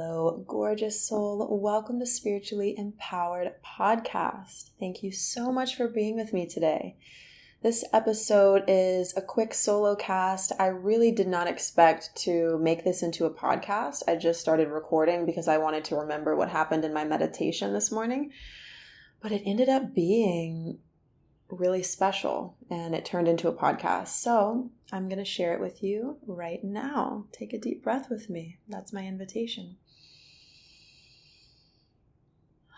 Hello, gorgeous soul. Welcome to Spiritually Empowered Podcast. Thank you so much for being with me today. This episode is a quick solo cast. I really did not expect to make this into a podcast. I just started recording because I wanted to remember what happened in my meditation this morning. But it ended up being really special and it turned into a podcast. So I'm going to share it with you right now. Take a deep breath with me. That's my invitation.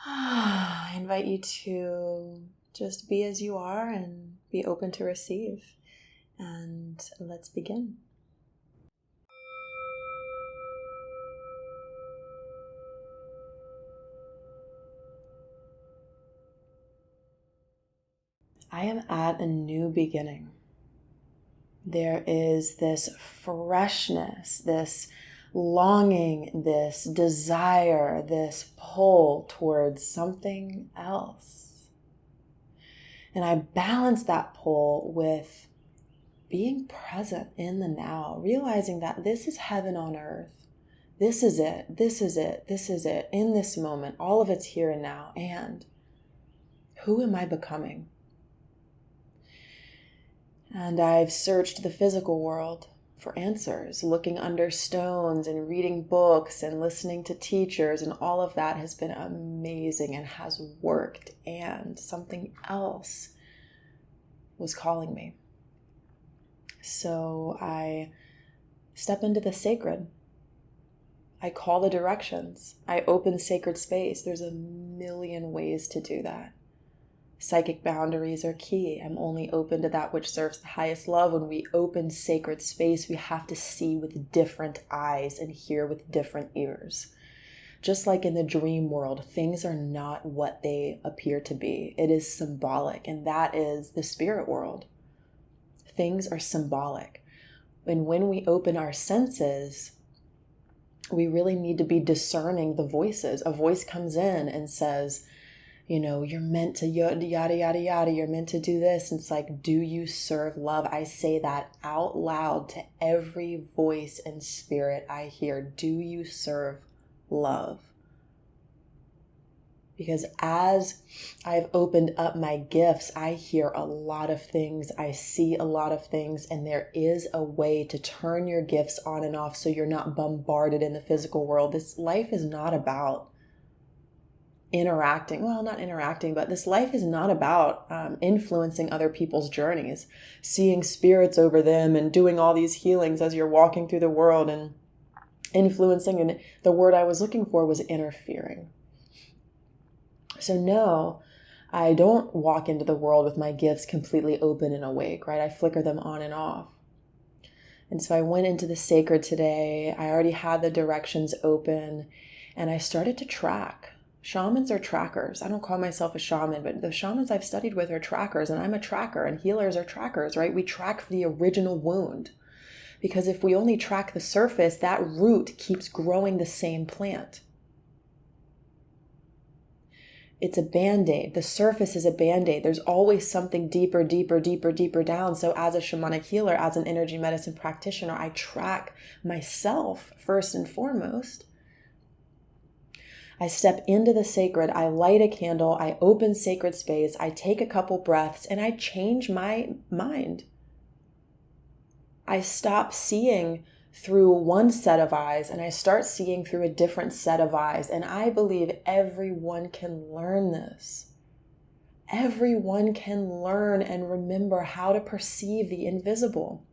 I invite you to just be as you are and be open to receive. And let's begin. I am at a new beginning. There is this freshness, this longing, this desire, this pull towards something else. And I balance that pull with being present in the now, realizing that this is heaven on earth. This is it, this is it, this is it, in this moment. All of it's here and now. And who am I becoming? And I've searched the physical world for answers, looking under stones and reading books and listening to teachers, and all of that has been amazing and has worked. And something else was calling me. So I step into the sacred. I call the directions. I open sacred space. There's a million ways to do that. Psychic boundaries are key. I'm only open to that which serves the highest love. When we open sacred space, we have to see with different eyes and hear with different ears. Just like in the dream world, things are not what they appear to be. It is symbolic, and that is the spirit world. Things are symbolic. And when we open our senses, we really need to be discerning the voices. A voice comes in and says, you're meant to yada, yada, yada, yada. You're meant to do this. And it's like, do you serve love? I say that out loud to every voice and spirit I hear. Do you serve love? Because as I've opened up my gifts, I hear a lot of things. I see a lot of things. And there is a way to turn your gifts on and off so you're not bombarded in the physical world. This life is not about but this life is not about influencing other people's journeys, seeing spirits over them and doing all these healings as you're walking through the world and influencing. And the word I was looking for was interfering. So no, I don't walk into the world with my gifts completely open and awake, right? I flicker them on and off. And so I went into the sacred today. I already had the directions open and I started to track. Shamans are trackers. I don't call myself a shaman, but the shamans I've studied with are trackers, and I'm a tracker, and healers are trackers, right? We track for the original wound. Because if we only track the surface, that root keeps growing the same plant. It's a Band-Aid. The surface is a Band-Aid. There's always something deeper, deeper, deeper, deeper down. So as a shamanic healer, as an energy medicine practitioner, I track myself first and foremost. I step into the sacred, I light a candle, I open sacred space, I take a couple breaths, and I change my mind. I stop seeing through one set of eyes, and I start seeing through a different set of eyes. And I believe everyone can learn this. Everyone can learn and remember how to perceive the invisible.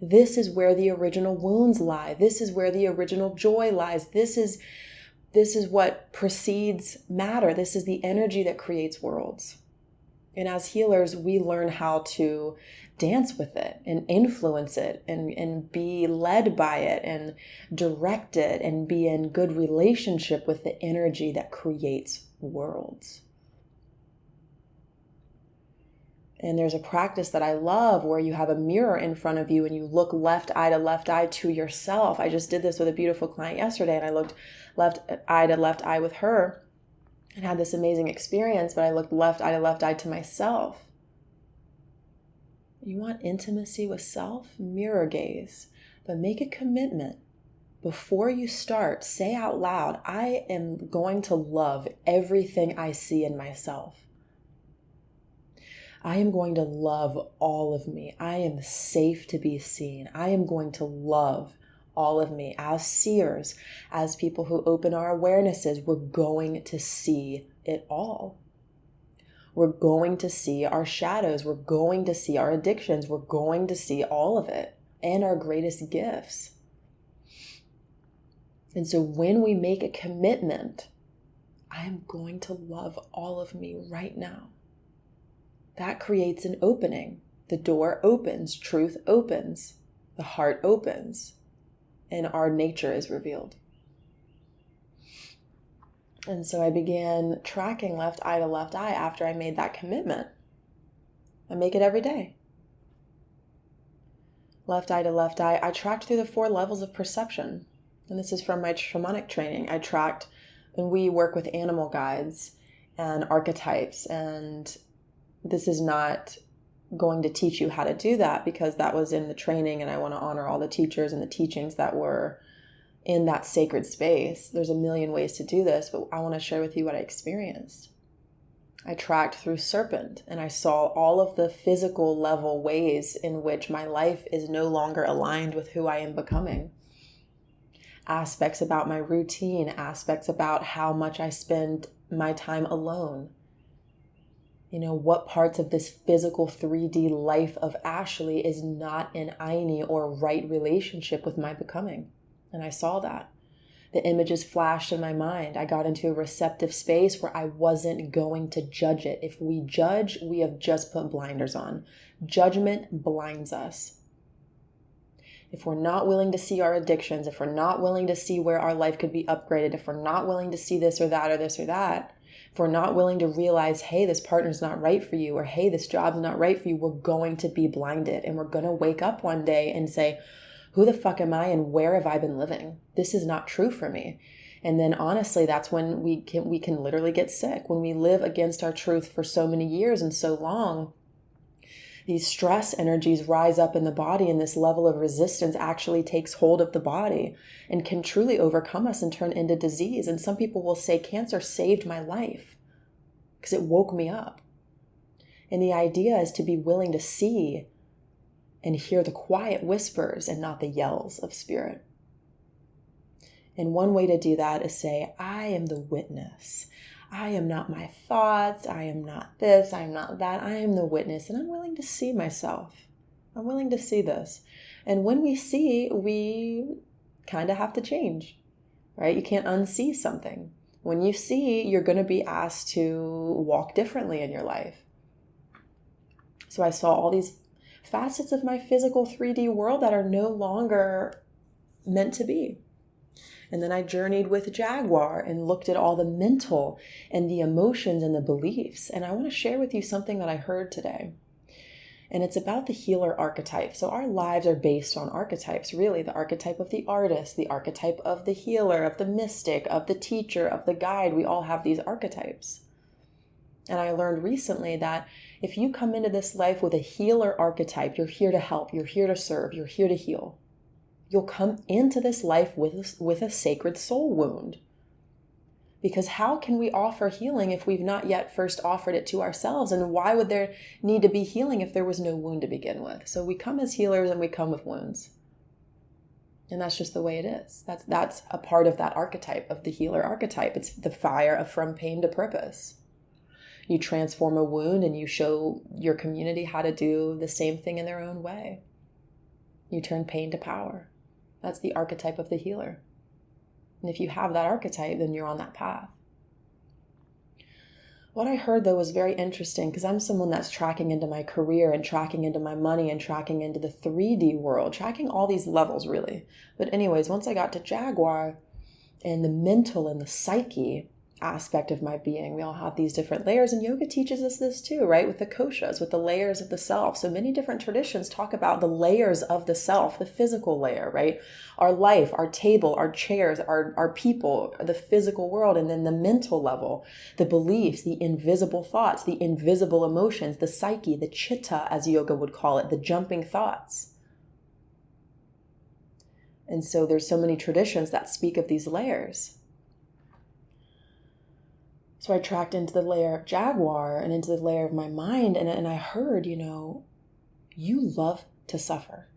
This is where the original wounds lie. This is where the original joy lies. This is what precedes matter. This is the energy that creates worlds. And as healers, we learn how to dance with it and influence it and be led by it and direct it and be in good relationship with the energy that creates worlds. And there's a practice that I love where you have a mirror in front of you and you look left eye to yourself. I just did this with a beautiful client yesterday, and I looked left eye with her and had this amazing experience, but I looked left eye to myself. You want intimacy with self? Mirror gaze, but make a commitment. before you start, say out loud, I am going to love everything I see in myself. I am going to love all of me. I am safe to be seen. I am going to love all of me. As seers, as people who open our awarenesses, we're going to see it all. We're going to see our shadows. We're going to see our addictions. We're going to see all of it and our greatest gifts. And so when we make a commitment, I am going to love all of me right now. That creates an opening. The door opens, truth opens, the heart opens, and our nature is revealed. And so I began tracking left eye to left eye after I made that commitment. I make it every day. Left eye to left eye. I tracked through the 4 levels of perception. And this is from my shamanic training. I tracked, and we work with animal guides and archetypes. And this is not going to teach you how to do that because that was in the training, and I want to honor all the teachers and the teachings that were in that sacred space. There's a million ways to do this, but I want to share with you what I experienced. I tracked through serpent, and I saw all of the physical level ways in which my life is no longer aligned with who I am becoming. Aspects about my routine, aspects about how much I spend my time alone. What parts of this physical 3D life of Ashley is not in aini or right relationship with my becoming. And I saw that. The images flashed in my mind. I got into a receptive space where I wasn't going to judge it. If we judge, we have just put blinders on. Judgment blinds us. If we're not willing to see our addictions, if we're not willing to see where our life could be upgraded, if we're not willing to see this or that or this or that, if we're not willing to realize, hey, this partner's not right for you, or hey, this job's not right for you, we're going to be blinded. And we're going to wake up one day and say, who the fuck am I and where have I been living? This is not true for me. And then honestly, that's when we can literally get sick. When we live against our truth for so many years and so long, these stress energies rise up in the body, and this level of resistance actually takes hold of the body and can truly overcome us and turn into disease. And some people will say cancer saved my life because it woke me up. And the idea is to be willing to see and hear the quiet whispers and not the yells of spirit. And one way to do that is say, I am the witness. I am not my thoughts. I am not this. I am not that. I am the witness, and I'm willing to see myself. I'm willing to see this. And when we see, we kind of have to change, right? You can't unsee something. When you see, you're going to be asked to walk differently in your life. So I saw all these facets of my physical 3D world that are no longer meant to be. And then I journeyed with Jaguar and looked at all the mental and the emotions and the beliefs. And I want to share with you something that I heard today. And it's about the healer archetype. So our lives are based on archetypes, really. The archetype of the artist, the archetype of the healer, of the mystic, of the teacher, of the guide. We all have these archetypes. And I learned recently that if you come into this life with a healer archetype, you're here to help, you're here to serve, you're here to heal. You'll come into this life with a sacred soul wound. Because how can we offer healing if we've not yet first offered it to ourselves? And why would there need to be healing if there was no wound to begin with? So we come as healers and we come with wounds. And that's just the way it is. That's a part of that archetype, of the healer archetype. It's the fire from pain to purpose. You transform a wound and you show your community how to do the same thing in their own way. You turn pain to power. That's the archetype of the healer. And if you have that archetype, then you're on that path. What I heard, though, was very interesting because I'm someone that's tracking into my career and tracking into my money and tracking into the 3D world, tracking all these levels, really. But anyways, once I got to Jaguar and the mental and the psyche aspect of my being, we all have these different layers, and yoga teaches us this too, right? With the koshas, with the layers of the self. So many different traditions talk about the layers of the self, the physical layer, right? Our life, our table, our chairs, our people, the physical world, and then the mental level, the beliefs, the invisible thoughts, the invisible emotions, the psyche, the chitta, as yoga would call it, the jumping thoughts. And so there's so many traditions that speak of these layers. So I tracked into the layer of Jaguar and into the layer of my mind, and I heard, you love to suffer.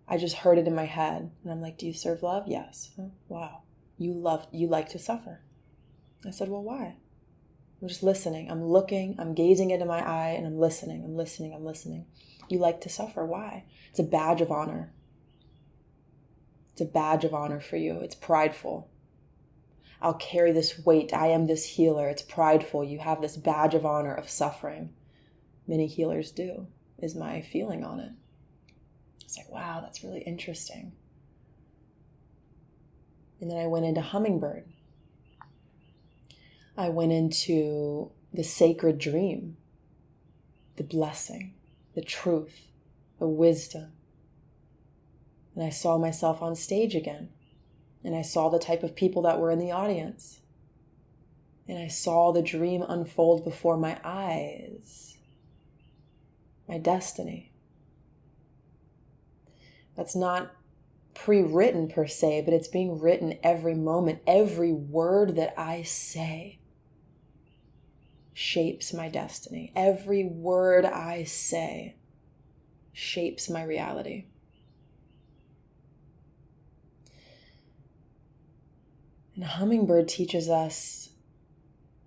I just heard it in my head, and I'm like, do you serve love? Yes. Oh, wow. You like to suffer. I said, well, why? I'm just listening. I'm looking, I'm gazing into my eye, and I'm listening. You like to suffer. Why? It's a badge of honor. It's a badge of honor for you. It's prideful. I'll carry this weight. I am this healer. It's prideful. You have this badge of honor of suffering. Many healers do, is my feeling on it. It's like, wow, that's really interesting. And then I went into Hummingbird. I went into the sacred dream, the blessing, the truth, the wisdom. And I saw myself on stage again. And I saw the type of people that were in the audience. And I saw the dream unfold before my eyes. My destiny. That's not pre-written per se, but it's being written every moment. Every word that I say shapes my destiny. Every word I say shapes my reality. And Hummingbird teaches us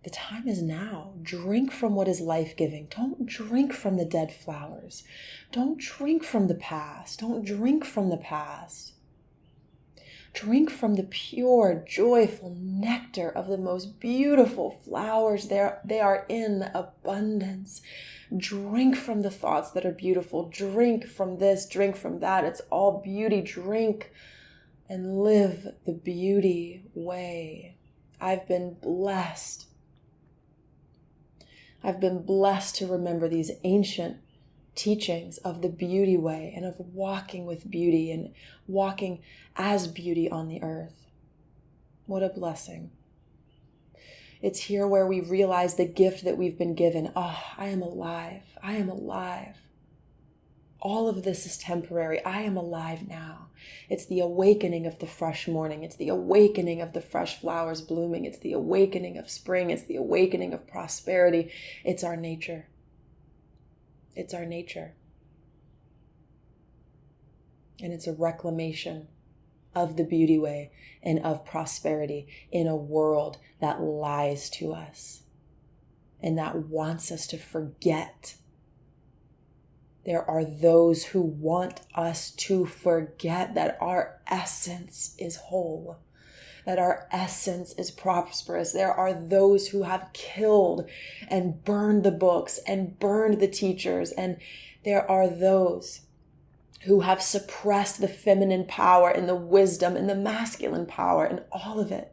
the time is now. Drink from what is life-giving. Don't drink from the dead flowers. Don't drink from the past. Don't drink from the past. Drink from the pure, joyful nectar of the most beautiful flowers. They are in abundance. Drink from the thoughts that are beautiful. Drink from this, drink from that. It's all beauty. Drink and live the beauty way. I've been blessed. I've been blessed to remember these ancient teachings of the beauty way and of walking with beauty and walking as beauty on the earth. What a blessing. It's here where we realize the gift that we've been given. Oh, I am alive. I am alive. All of this is temporary. I am alive now. It's the awakening of the fresh morning. It's the awakening of the fresh flowers blooming. It's the awakening of spring. It's the awakening of prosperity. It's our nature. It's our nature. And it's a reclamation of the beauty way and of prosperity in a world that lies to us and that wants us to forget. There are those who want us to forget that our essence is whole, that our essence is prosperous. There are those who have killed and burned the books and burned the teachers. And there are those who have suppressed the feminine power and the wisdom and the masculine power and all of it.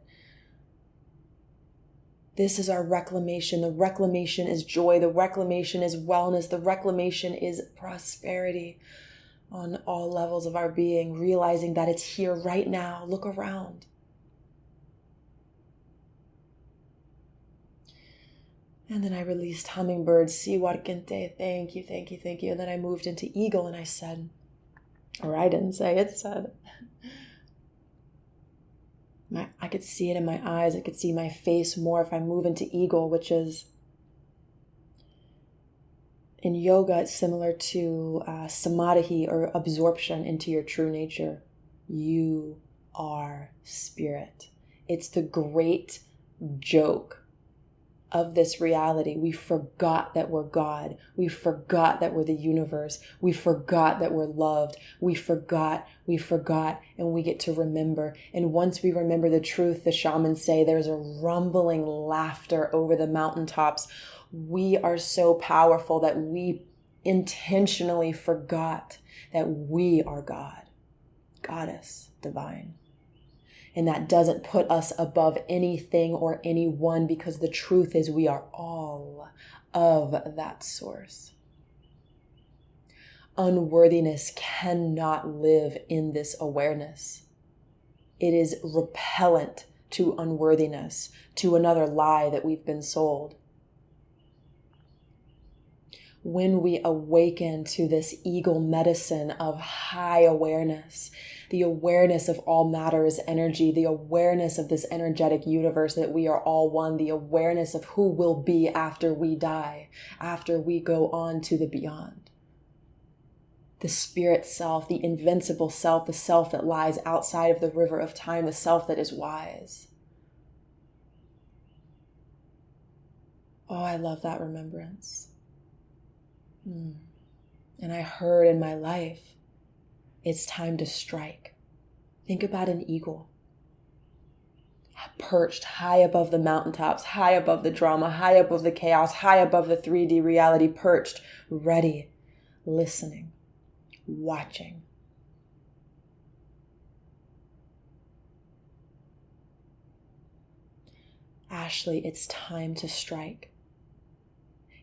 This is our reclamation. The reclamation is joy. The reclamation is wellness. The reclamation is prosperity on all levels of our being, realizing that it's here right now. Look around. And then I released Hummingbird, Siwarkente, thank you, thank you, thank you. And then I moved into Eagle and I said, or I didn't say, it said, I could see it in my eyes. I could see my face more if I move into Eagle, which is, in yoga, it's similar to samadhi or absorption into your true nature. You are spirit. It's the great joke of this reality. We forgot that we're God. We forgot that we're the universe. We forgot that we're loved. We forgot, and we get to remember. And once we remember the truth, the shamans say there's a rumbling laughter over the mountaintops. We are so powerful that we intentionally forgot that we are God, Goddess, divine. And that doesn't put us above anything or anyone, because the truth is we are all of that source. Unworthiness cannot live in this awareness. It is repellent to unworthiness, to another lie that we've been sold. when we awaken to this eagle medicine of high awareness, the awareness of all matter is energy, the awareness of this energetic universe that we are all one, the awareness of who we'll be after we die, after we go on to the beyond. The spirit self, the invincible self, the self that lies outside of the river of time, the self that is wise. Oh, I love that remembrance. And I heard in my life, it's time to strike. Think about an eagle. Perched high above the mountaintops, high above the drama, high above the chaos, high above the 3D reality, perched, ready, listening, watching. Ashley, it's time to strike.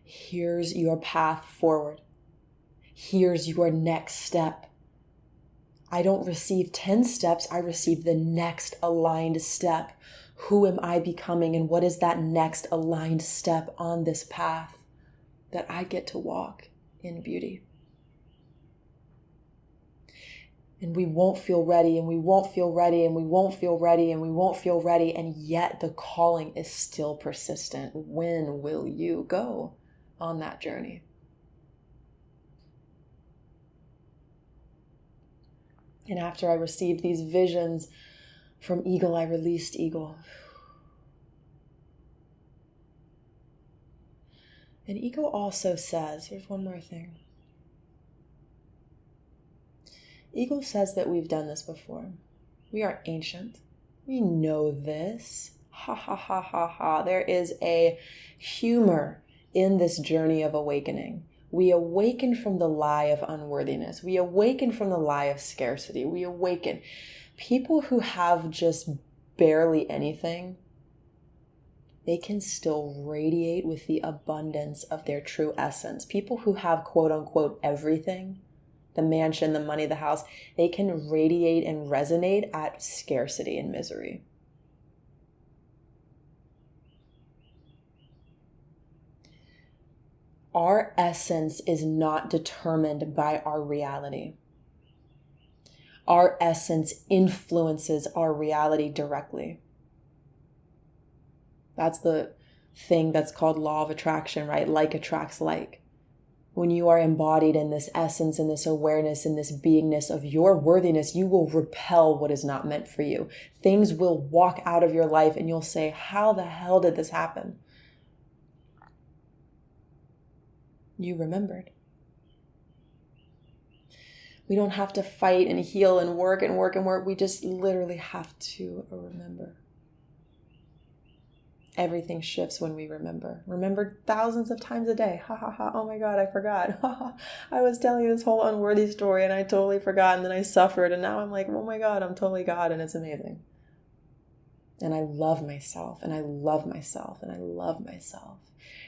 Here's your path forward. Here's your next step. I don't receive 10 steps. I receive the next aligned step. Who am I becoming, and what is that next aligned step on this path that I get to walk in beauty? And we won't feel ready, and we won't feel ready, and we won't feel ready, and we won't feel ready, and yet the calling is still persistent. When will you go on that journey? And after I received these visions from Eagle, I released Eagle. And Eagle also says, here's one more thing. Eagle says that we've done this before. We are ancient. We know this. Ha ha ha ha ha. There is a humor in this journey of awakening. We awaken from the lie of unworthiness. We awaken from the lie of scarcity. We awaken. People who have just barely anything, they can still radiate with the abundance of their true essence. People who have quote unquote everything, the mansion, the money, the house, they can radiate and resonate at scarcity and misery. Our essence is not determined by our reality. Our essence influences our reality directly. That's the thing that's called law of attraction, right? Like attracts like. When you are embodied in this essence, in this awareness, in this beingness of your worthiness, you will repel what is not meant for you. Things will walk out of your life and you'll say, how the hell did this happen? You remembered. We don't have to fight and heal and work and work and work. We just literally have to remember. Everything shifts when we remember. Remember thousands of times a day. Ha ha ha. Oh my God, I forgot. Ha ha. I was telling you this whole unworthy story and I totally forgot, and then I suffered, and now I'm like, oh my God, I'm totally God, and it's amazing. And I love myself, and I love myself, and I love myself.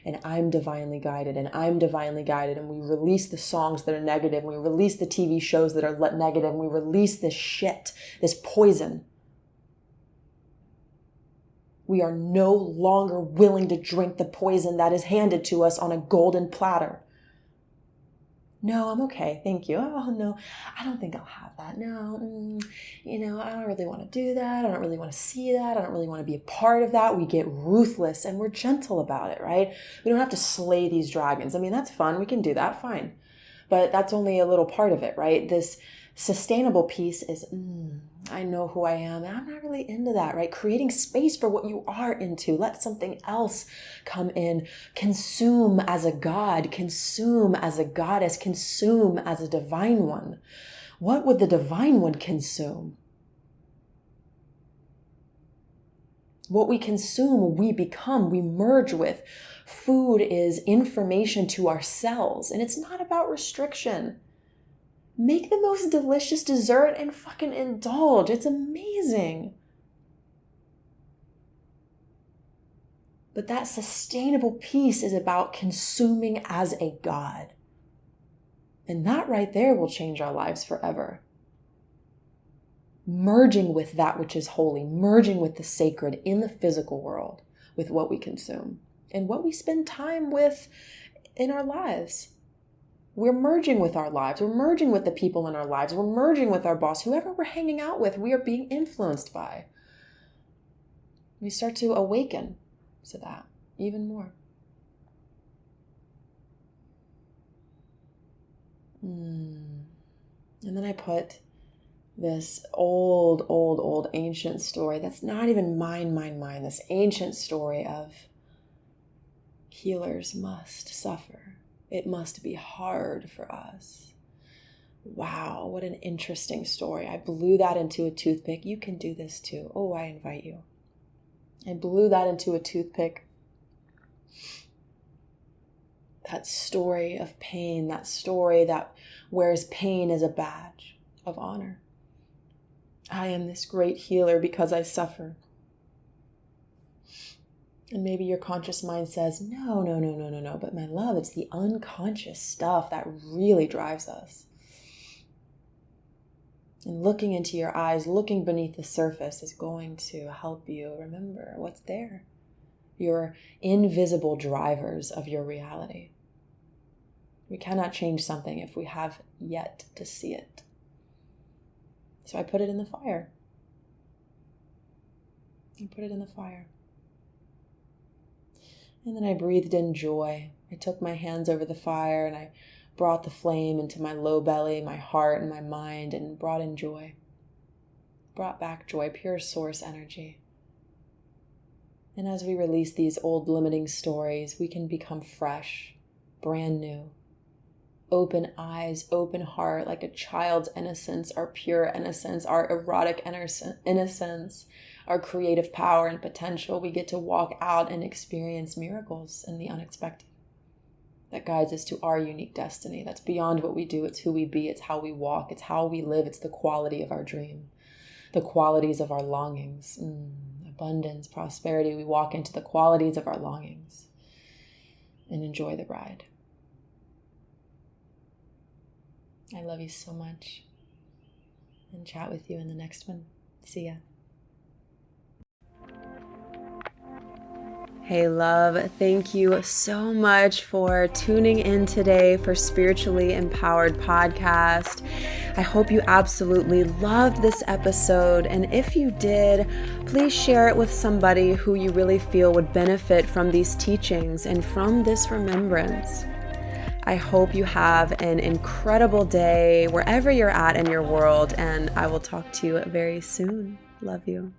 And I'm divinely guided, and I'm divinely guided. And we release the songs that are negative. And we release the TV shows that are negative. And we release this shit, this poison. We are no longer willing to drink the poison that is handed to us on a golden platter. No, I'm okay. Thank you. Oh, no, I don't think I'll have that. No, I don't really want to do that. I don't really want to see that. I don't really want to be a part of that. We get ruthless and we're gentle about it, right? We don't have to slay these dragons. I mean, that's fun. We can do that. Fine. But that's only a little part of it, right? This sustainable piece is, I know who I am, and I'm not really into that, right? Creating space for what you are into. Let something else come in. Consume as a god, consume as a goddess, consume as a divine one. What would the divine one consume? What we consume, we become, we merge with. Food is information to our cells, and it's not about restriction. Make the most delicious dessert and fucking indulge. It's amazing. But that sustainable piece is about consuming as a god. And that right there will change our lives forever. Merging with that which is holy, merging with the sacred in the physical world with what we consume and what we spend time with in our lives. We're merging with our lives. We're merging with the people in our lives. We're merging with our boss, whoever we're hanging out with, we are being influenced by. We start to awaken to that even more. And then I put this old ancient story that's not even mine, this ancient story of healers must suffer. It must be hard for us. Wow, what an interesting story. I blew that into a toothpick. You can do this too. Oh, I invite you. I blew that into a toothpick. That story of pain, that story that wears pain as a badge of honor. I am this great healer because I suffer. And maybe your conscious mind says, no. But my love, it's the unconscious stuff that really drives us. And looking into your eyes, looking beneath the surface is going to help you remember what's there. Your invisible drivers of your reality. We cannot change something if we have yet to see it. So I put it in the fire. And then I breathed in joy. I took my hands over the fire and I brought the flame into my low belly, my heart and my mind, and brought in joy. Brought back joy, pure source energy. And as we release these old limiting stories, we can become fresh, brand new. Open eyes, open heart, like a child's innocence, our pure innocence, our erotic innocence, our creative power and potential. We get to walk out and experience miracles and the unexpected. That guides us to our unique destiny. That's beyond what we do. It's who we be. It's how we walk. It's how we live. It's the quality of our dream. The qualities of our longings. Abundance, prosperity. We walk into the qualities of our longings and enjoy the ride. I love you so much. And chat with you in the next one. See ya. Hey love, thank you so much for tuning in today for Spiritually Empowered Podcast. I hope you absolutely loved this episode, and if you did, please share it with somebody who you really feel would benefit from these teachings and from this remembrance. I hope you have an incredible day wherever you're at in your world, and I will talk to you very soon. Love you.